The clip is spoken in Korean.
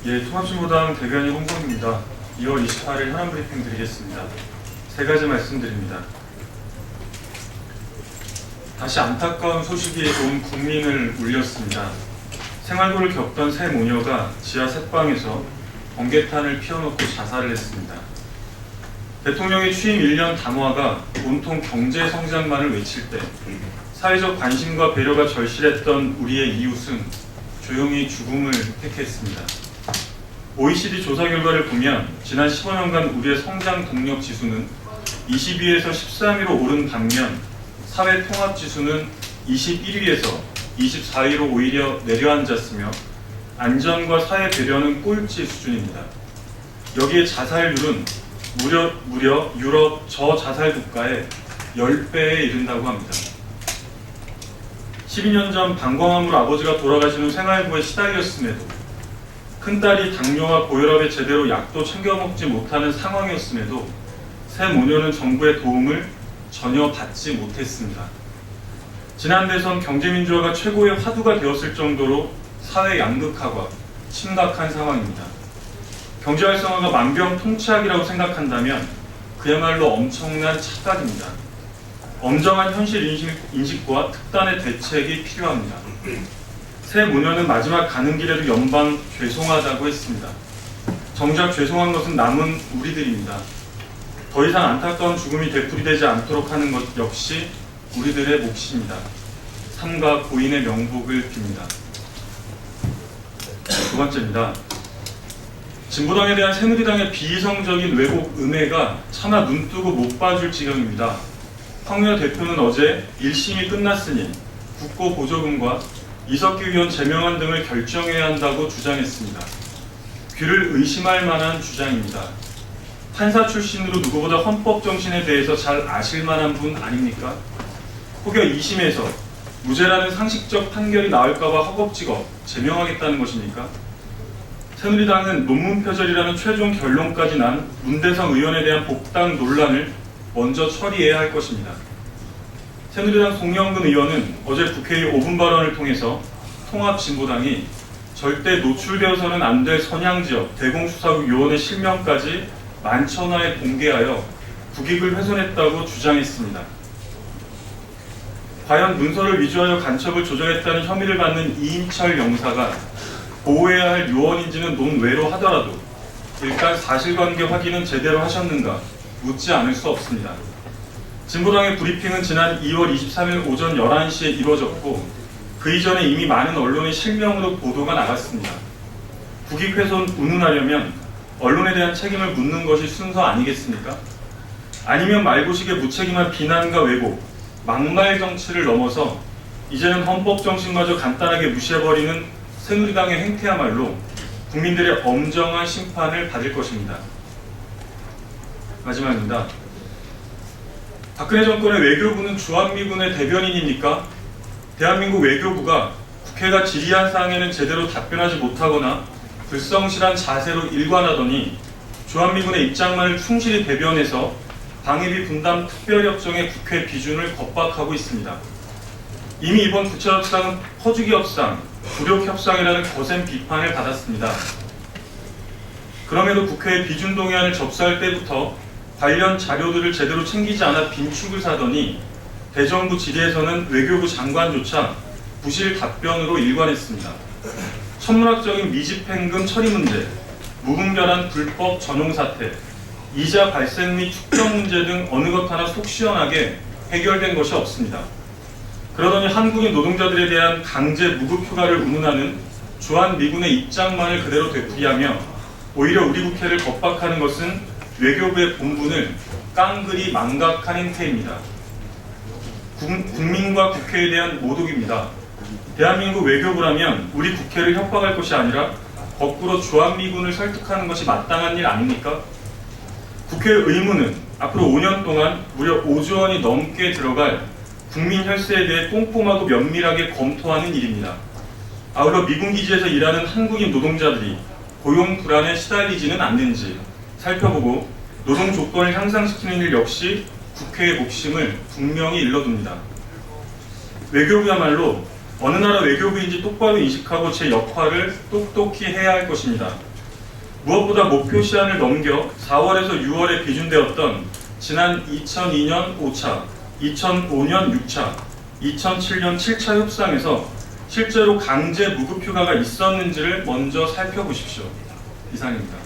예, 통합진보당 대변인 홍범입니다. 2월 28일 현안 브리핑 드리겠습니다. 세 가지 말씀드립니다. 다시 안타까운 소식이 온 국민을 울렸습니다. 생활고를 겪던 세 모녀가 지하 새방에서 번개탄을 피워놓고 자살을 했습니다. 대통령의 취임 1년 담화가 온통 경제 성장만을 외칠 때 사회적 관심과 배려가 절실했던 우리의 이웃은 조용히 죽음을 택했습니다. OECD 조사 결과를 보면 지난 15년간 우리의 성장 동력 지수는 22에서 13위로 오른 반면 사회 통합 지수는 21위에서 24위로 오히려 내려앉았으며 안전과 사회 배려는 꼴찌 수준입니다. 여기에 자살률은 무려 유럽 저자살 국가의 10배에 이른다고 합니다. 12년 전 방광암으로 아버지가 돌아가신 후 생활고에 시달렸음에도 큰딸이 당뇨와 고혈압에 제대로 약도 챙겨 먹지 못하는 상황이었음에도 새 모녀는 정부의 도움을 전혀 받지 못했습니다. 지난 대선 경제민주화가 최고의 화두가 되었을 정도로 사회 양극화가 심각한 상황입니다. 경제활성화가 만병통치약이라고 생각한다면 그야말로 엄청난 착각입니다. 엄정한 현실 인식과 특단의 대책이 필요합니다. 새 모녀는 마지막 가는 길에도 연방 죄송하다고 했습니다. 정작 죄송한 것은 남은 우리들입니다. 더 이상 안타까운 죽음이 되풀이되지 않도록 하는 것 역시 우리들의 몫입니다. 삼가 고인의 명복을 빕니다. 두 번째입니다. 진보당에 대한 새누리당의 비이성적인 왜곡 음해가 차마 눈뜨고 못 봐줄 지경입니다. 황교안 대표는 어제 1심이 끝났으니 국고 보조금과 이석기 의원 제명안 등을 결정해야 한다고 주장했습니다. 귀를 의심할 만한 주장입니다. 판사 출신으로 누구보다 헌법 정신에 대해서 잘 아실 만한 분 아닙니까? 혹여 2심에서 무죄라는 상식적 판결이 나올까봐 허겁지겁 제명하겠다는 것입니까? 새누리당은 논문 표절이라는 최종 결론까지 난 문대성 의원에 대한 복당 논란을 먼저 처리해야 할 것입니다. 새누리당 송영근 의원은 어제 국회의 5분 발언을 통해서 통합진보당이 절대 노출되어서는 안 될 선양지역 대공수사국 요원의 실명까지 만천하에 공개하여 국익을 훼손했다고 주장했습니다. 과연 문서를 위조하여 간첩을 조작했다는 혐의를 받는 이인철 영사가 보호해야 할 요원인지는 논외로 하더라도 일단 사실관계 확인은 제대로 하셨는가 묻지 않을 수 없습니다. 진보당의 브리핑은 지난 2월 23일 오전 11시에 이루어졌고 그 이전에 이미 많은 언론의 실명으로 보도가 나갔습니다. 국익훼손 운운하려면 언론에 대한 책임을 묻는 것이 순서 아니겠습니까? 아니면 말고식의 무책임한 비난과 왜곡, 막말 정치를 넘어서 이제는 헌법 정신마저 간단하게 무시해버리는 새누리당의 행태야말로 국민들의 엄정한 심판을 받을 것입니다. 마지막입니다. 박근혜 정권의 외교부는 주한미군의 대변인입니까? 대한민국 외교부가 국회가 질의한 사항에는 제대로 답변하지 못하거나 불성실한 자세로 일관하더니 주한미군의 입장만을 충실히 대변해서 방위비 분담 특별협정의 국회 비준을 겁박하고 있습니다. 이미 이번 부처협상은 퍼주기 협상, 굴욕협상이라는 거센 비판을 받았습니다. 그럼에도 국회에 비준 동의안을 접수할 때부터 관련 자료들을 제대로 챙기지 않아 빈축을 사더니 대정부 질의에서는 외교부 장관조차 부실 답변으로 일관했습니다. 천문학적인 미집행금 처리 문제, 무분별한 불법 전용 사태, 이자 발생 및 축적 문제 등 어느 것 하나 속 시원하게 해결된 것이 없습니다. 그러더니 한국인 노동자들에 대한 강제 무급 휴가를 운운하는 주한미군의 입장만을 그대로 되풀이하며 오히려 우리 국회를 겁박하는 것은 외교부의 본분을 깡그리 망각한 행태입니다. 국민과 국회에 대한 모독입니다. 대한민국 외교부라면 우리 국회를 협박할 것이 아니라 거꾸로 주한미군을 설득하는 것이 마땅한 일 아닙니까? 국회의 의무는 앞으로 5년 동안 무려 5조 원이 넘게 들어갈 국민 혈세에 대해 꼼꼼하고 면밀하게 검토하는 일입니다. 아울러 미군 기지에서 일하는 한국인 노동자들이 고용 불안에 시달리지는 않는지 살펴보고 노동 조건을 향상시키는 일 역시 국회의 몫임을 분명히 일러둡니다. 외교부야말로 어느 나라 외교부인지 똑바로 인식하고 제 역할을 똑똑히 해야 할 것입니다. 무엇보다 목표 시한을 넘겨 4월에서 6월에 비준되었던 지난 2002년 5차, 2005년 6차, 2007년 7차 협상에서 실제로 강제 무급휴가가 있었는지를 먼저 살펴보십시오. 이상입니다.